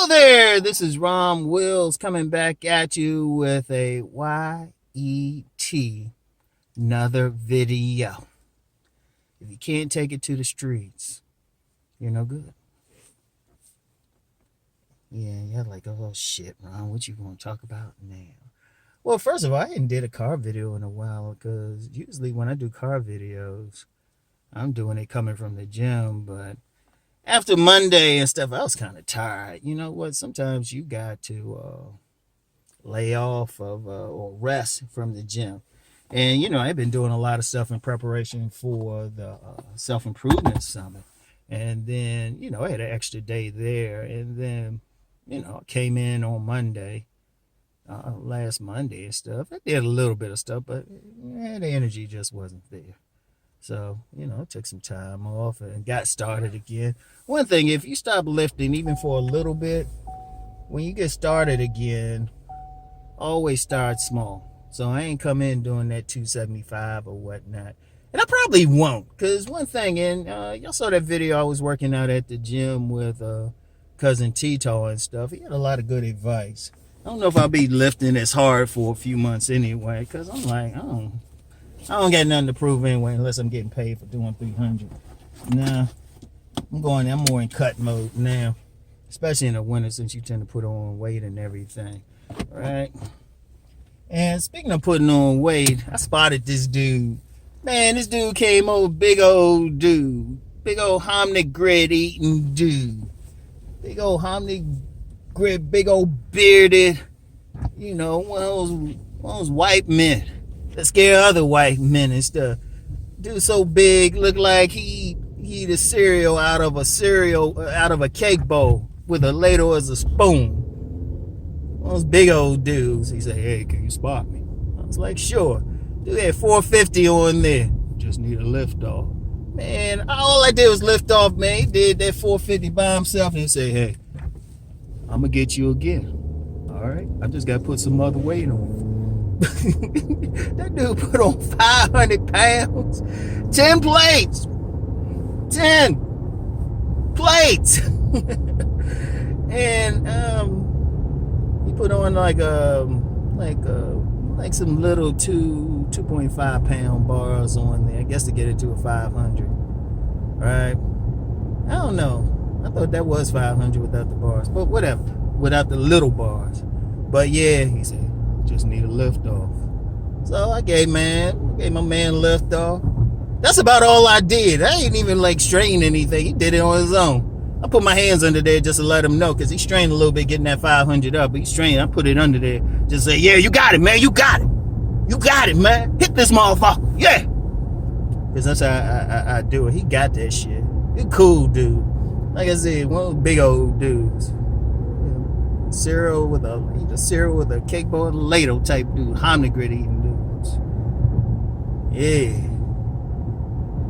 Hello there, this is Rom Wills coming back at you with a YET, another video. If you can't take it to the streets, you're no good. Yeah, you're like, oh shit, Ron, what you gonna talk about now? Well, first of all, I hadn't did a car video in a while because usually when I do car videos, I'm doing it coming from the gym, but after Monday and stuff, I was kind of tired. You know what? Sometimes you got to lay off of or rest from the gym. And, you know, I've been doing a lot of stuff in preparation for the self-improvement summit. And then, you know, I had an extra day there. And then, you know, I came in on Monday, last Monday and stuff. I did a little bit of stuff, but the energy just wasn't there. So, you know, took some time off and got started again. One thing, if you stop lifting even for a little bit, when you get started again, always start small. So I ain't come in doing that 275 or whatnot. And I probably won't, because one thing, and y'all saw that video I was working out at the gym with cousin Tito and stuff. He had a lot of good advice. I don't know if I'll be lifting as hard for a few months anyway, because I'm like, I don't got nothing to prove anyway unless I'm getting paid for doing 300. Nah, I'm more in cut mode now, especially in the winter since you tend to put on weight and everything, right? And speaking of putting on weight, I spotted this dude. Man, this dude came over, big old dude, big old hominy grid eating dude, big old hominy grid, big old bearded, you know, one of those white men that scare other white men and stuff. Dude so big, look like he eat a cereal out of a cake bowl with a ladle as a spoon. One of those big old dudes. He said, "Hey, can you spot me?" I was like, "Sure." Dude had 450 on there. Just need a lift off. Man, all I did was lift off, man. He did that 450 by himself and he said, "Hey, I'm gonna get you again. All right, I just gotta put some other weight on." That dude put on 500 pounds, 10 plates, 10 plates. And he put on like some little 2.5 pound bars on there, I guess, to get it to a 500, right? I don't know, I thought that was 500 without the bars, but whatever, without the little bars. But yeah, he said, just need a lift off. So I gave my man a lift off. That's about all I did. I ain't even like strain anything. He did it on his own. I put my hands under there just to let him know, because he strained a little bit getting that 500 up. But he strained. I put it under there. Just say, yeah, you got it, man. You got it. You got it, man. Hit this motherfucker. Yeah. Because that's how I do it. He got that shit. He a cool dude. Like I said, one of those big old dudes. Cereal with a cake bowl and ladle type dude, hominy grid eating dudes. Yeah,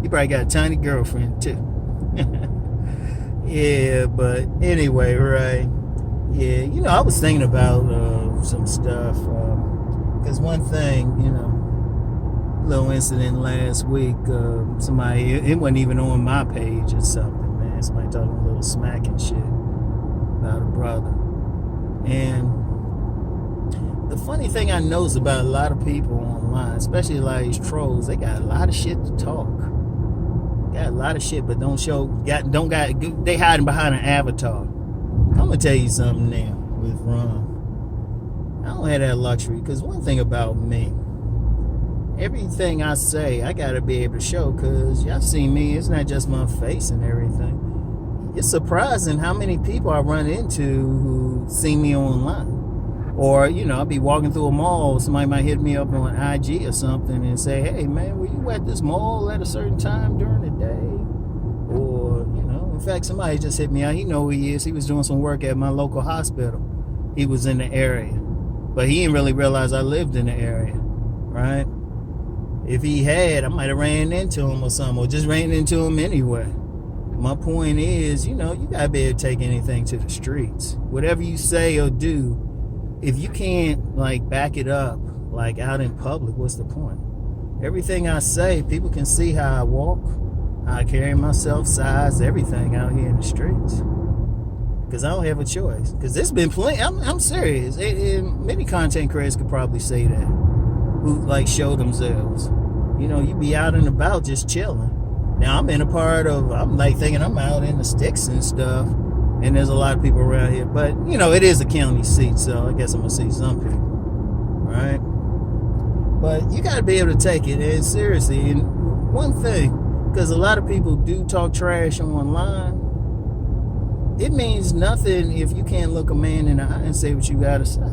he probably got a tiny girlfriend too. Yeah, but anyway, right? Yeah, you know, I was thinking about some stuff because one thing, you know, little incident last week. Somebody, it wasn't even on my page or something, man. Somebody talking a little smack and shit about a brother. And the funny thing I notice about a lot of people online, especially a lot of these trolls, they got a lot of shit to talk. Got a lot of shit, but they hiding behind an avatar. I'm gonna tell you something now with Rom. I don't have that luxury, because one thing about me, everything I say, I gotta be able to show, because y'all see me, it's not just my face and everything. It's surprising how many people I run into who see me online. Or, you know, I'll be walking through a mall, somebody might hit me up on IG or something and say, "Hey, man, were you at this mall at a certain time during the day?" Or, you know, in fact, somebody just hit me out. He know who he is. He was doing some work at my local hospital. He was in the area. But he didn't really realize I lived in the area, right? If he had, I might have ran into him or something, or just ran into him anyway. My point is, you know, you gotta be able to take anything to the streets. Whatever you say or do, if you can't like back it up like out in public, what's the point? Everything I say, people can see how I walk, how I carry myself, size, everything out here in the streets. because I don't have a choice. Because there's been plenty. I'm serious. And many content creators could probably say that, who like show themselves. You know, you be out and about just chilling. Now I'm in a part of, I'm like thinking I'm out in the sticks and stuff, and there's a lot of people around here. But you know, it is a county seat, so I guess I'm gonna see some people, right? But you got to be able to take it, and seriously. And one thing, because a lot of people do talk trash online, it means nothing if you can't look a man in the eye and say what you got to say.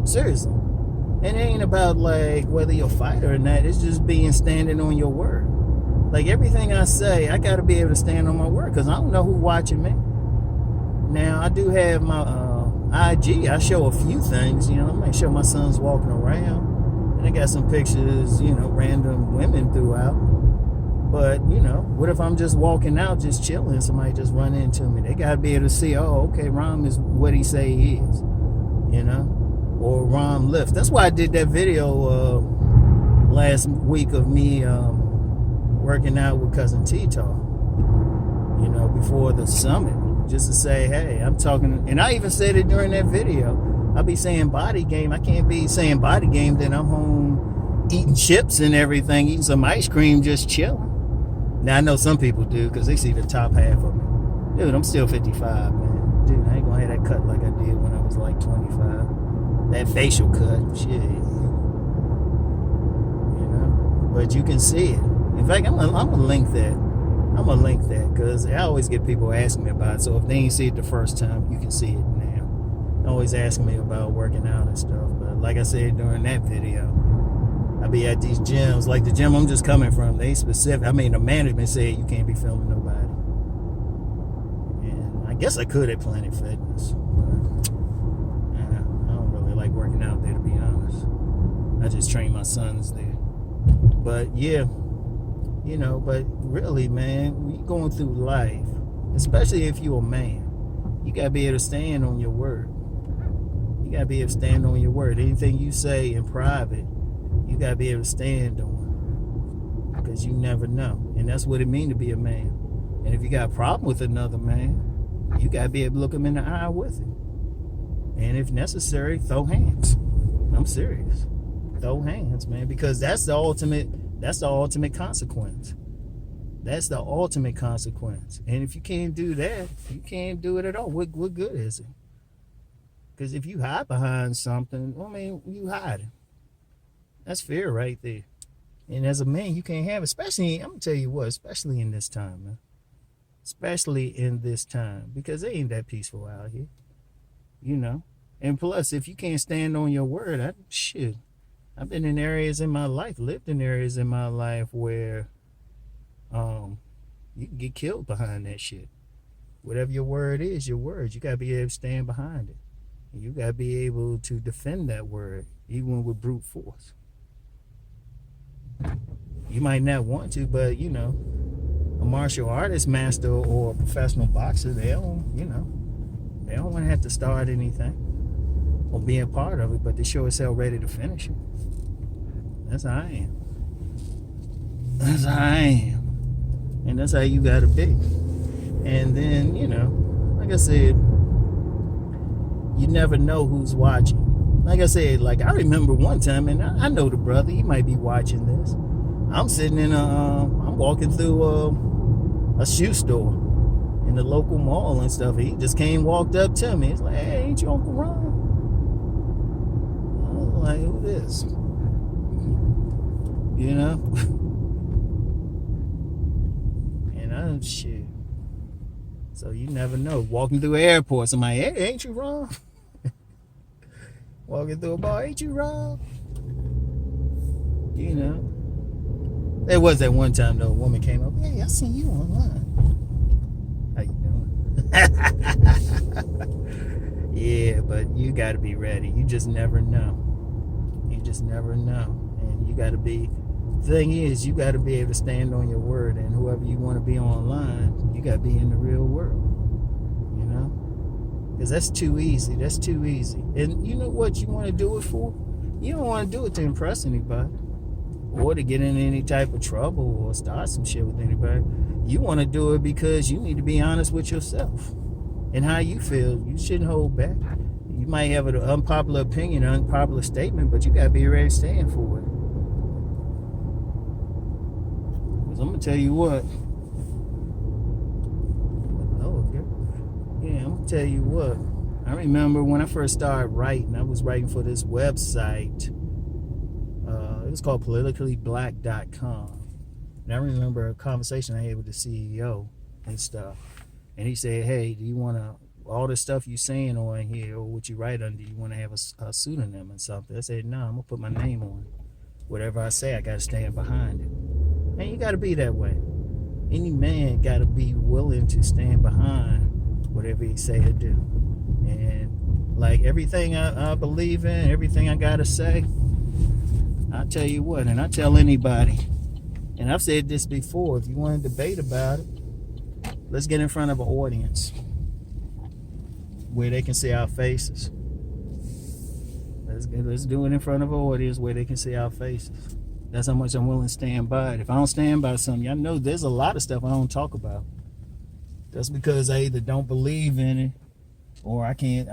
Seriously. And it ain't about like whether you're a fighter or not. It's just being standing on your word. Like everything I say, I got to be able to stand on my word, because I don't know who's watching me. Now, I do have my IG. I show a few things. You know, I might show my sons walking around. And I got some pictures, you know, random women throughout. But, you know, what if I'm just walking out, just chilling, somebody just run into me? They got to be able to see, oh, okay, Rom is what he say he is, you know? Or Rom lifts. That's why I did that video last week of me working out with Cousin T-Talk, you know, before the summit, just to say, hey, I'm talking, and I even said it during that video. I'll be saying body game. I can't be saying body game, then I'm home eating chips and everything, eating some ice cream, just chilling. Now, I know some people do, because they see the top half of me. Dude, I'm still 55, man. Dude, I ain't gonna have that cut like I did when I was like 25. That facial cut, shit. You know? But you can see it. In fact, I'm gonna link that. I'm gonna link that, because I always get people asking me about it. So if they ain't see it the first time, you can see it now. Always asking me about working out and stuff. But like I said during that video, I be at these gyms, like the gym I'm just coming from, they specific. I mean, the management said you can't be filming nobody. And I guess I could at Planet Fitness. But, I don't really like working out there, to be honest. I just train my sons there. But yeah, you know, but really, man, when you're going through life, especially if you're a man, you got to be able to stand on your word. You got to be able to stand on your word. Anything you say in private, you got to be able to stand on, because you never know. And that's what it means to be a man. And if you got a problem with another man, you got to be able to look him in the eye with it. And if necessary, throw hands. I'm serious. Throw hands, man, because that's the ultimate consequence. That's the ultimate consequence. And if you can't do that, you can't do it at all. What good is it? Because if you hide behind something, I mean, you hide. That's fear right there. And as a man, you can't have it. Especially, I'm going to tell you what, especially in this time, man. Especially in this time. Because it ain't that peaceful out here. You know? And plus, if you can't stand on your word, I've been in areas in my life, lived in areas in my life where you can get killed behind that shit. Whatever your word is, your word. You got to be able to stand behind it. And you got to be able to defend that word, even with brute force. You might not want to, but you know, a martial artist master or a professional boxer, they don't want to have to start anything or be a part of it, but they sure as hell ready to finish it. That's how I am. That's how I am. And that's how you gotta be. And then, you know, like I said, you never know who's watching. Like I said, like I remember one time, and I know the brother, he might be watching this. I'm sitting in I'm walking through a shoe store in the local mall and stuff. He just walked up to me. He's like, hey, ain't you Uncle Ron? I was like, who this? You know? And shit. So you never know. Walking through an airport, somebody, hey, ain't you Ron? Walking through a bar, ain't you Ron? You know? There was that one time though, a woman came up, hey, I seen you online. How you doing? Yeah, but you gotta be ready. You just never know. You just never know. And you gotta be, the thing is, you gotta be able to stand on your word, and whoever you wanna be online, you gotta be in the real world. You know? Because that's too easy. That's too easy. And you know what you wanna do it for? You don't wanna do it to impress anybody, or to get in any type of trouble or start some shit with anybody. You want to do it because you need to be honest with yourself. and how you feel. You shouldn't hold back. You might have an unpopular opinion, an unpopular statement, but you gotta be ready to stand for it. Because I'm gonna tell you what. Yeah, I'm gonna tell you what. I remember when I first started writing, I was writing for this website. It was called politicallyblack.com. And I remember a conversation I had with the CEO and stuff. And he said, hey, do you want to, all the stuff you saying on here or what you write under, you want to have a pseudonym or something? I said, no, I'm going to put my name on it. Whatever I say, I got to stand behind it. And you got to be that way. Any man got to be willing to stand behind whatever he say or do. And like everything I believe in, everything I got to say, I tell you what, and I tell anybody, and I've said this before, if you want to debate about it, let's get in front of an audience where they can see our faces. Let's do it in front of an audience where they can see our faces. That's how much I'm willing to stand by it. If I don't stand by something, y'all know there's a lot of stuff I don't talk about. That's because I either don't believe in it or I can't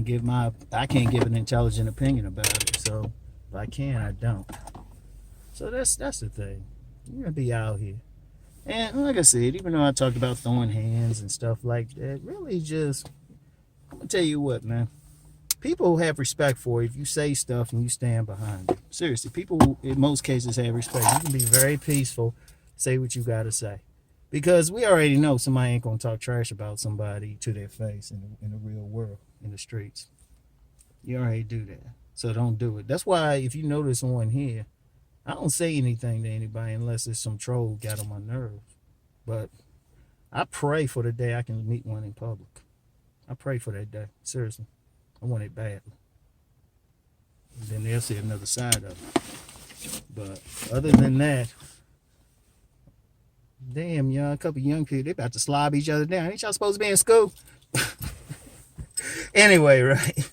give an intelligent opinion about it. So if I can, I don't. So that's the thing. You're gonna be out here. And like I said, even though I talked about throwing hands and stuff like that, really just, I'm gonna tell you what, man. People have respect for you if you say stuff and you stand behind it. Seriously, people in most cases have respect. You can be very peaceful, say what you gotta say. Because we already know somebody ain't gonna talk trash about somebody to their face in the real world, in the streets. You already do that. So don't do it. That's why if you notice on here, I don't say anything to anybody unless it's some troll got on my nerves. But I pray for the day I can meet one in public. I pray for that day. Seriously. I want it badly. And then they'll see another side of it. But other than that, damn, y'all, a couple young people, they about to slob each other down. Ain't y'all supposed to be in school? Anyway, right?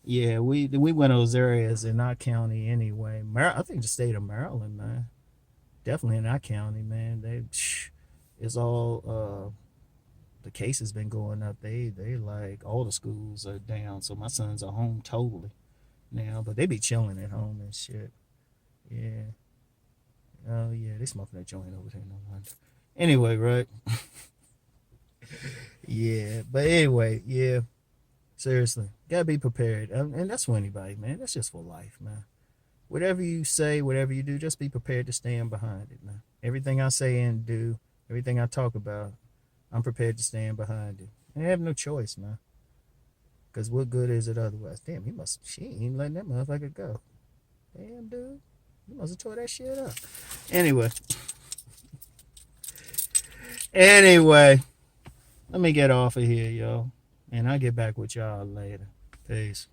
Yeah, we went those areas in our county anyway. I think the state of Maryland, man. Definitely in our county, man. It's all the case has been going up. They like all the schools are down. So my sons are home totally now, but they be chilling at home and shit. Yeah. Oh yeah, they smoking that joint over there. No wonder. Anyway, right? Yeah, but anyway, yeah. Seriously, gotta be prepared, and that's for anybody, man. That's just for life, man. Whatever you say, whatever you do, just be prepared to stand behind it, man. Everything I say and do, everything I talk about, I'm prepared to stand behind it. I have no choice, man. Cause what good is it otherwise? Damn, she ain't letting that motherfucker go. Damn, dude, you must have tore that shit up. Anyway, let me get off of here, yo. And I'll get back with y'all later. Peace.